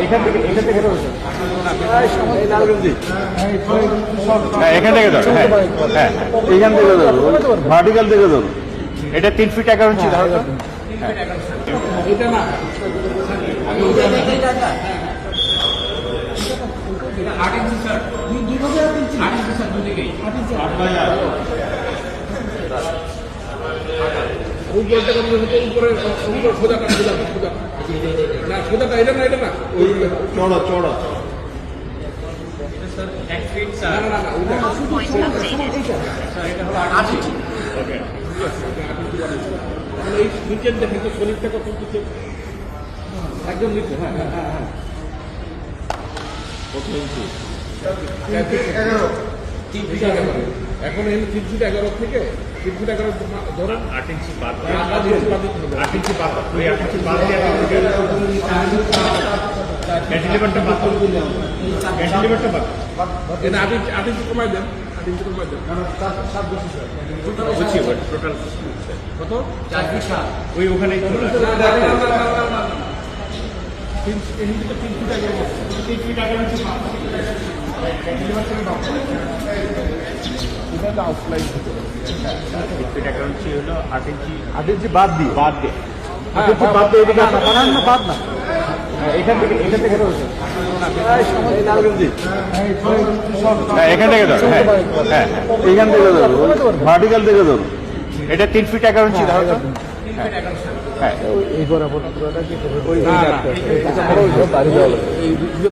এখান থেকে ধরো, হ্যাঁ হ্যাঁ এখান থেকে ধরো, ভার্টিক্যাল থেকে ধরো। এটা 3 ফিট 11 ইঞ্চি ধরো তো। চড়া চড়া এই নিচের দেখেন তো শরীরটা কত কিছু একদম নিচে। হ্যাঁ হ্যাঁ হ্যাঁ হ্যাঁ কত ইঞ্চি? 3 ফিট 11। এখন এই 3 ফিট 11 থেকে 3 ফিট 11 ধরেন 8 ইঞ্চি বাদ 8 ইঞ্চি বাদ 8 ইঞ্চি বাদ ওই 8 ইঞ্চি বাদ দিয়ে ক্যান্টিলিভারটা বাদ করে দিলাম। ক্যান্টিলিভারটা বাদ এটা 8 ইঞ্চি কমাই দেন। 8 ইঞ্চি কমাই দেন। বুঝছি টোটাল কত 4 ফিট 7 ওই ওখানেই চলে আসে। 3 ফিট 11 3 ফিট 11 ইঞ্চি বাদ ক্যান্টিলিভার থেকে বাদ এটা আউটলাইন হতে পারে। 3 ফিট 11 ইঞ্চি হলো 8 ইঞ্চি বাদ দিয়ে 8 ইঞ্চি বাদ দিয়ে এদিকে বানান না বাদ না এখান থেকে এখান থেকে ধরো, হ্যাঁ হ্যাঁ এখান থেকে ধরো, ভার্টিক্যাল থেকে ধরো। এটা 3 ফিট 11 ইঞ্চি ধরো তো। হ্যাঁ এই বরাবর পুরোটা কি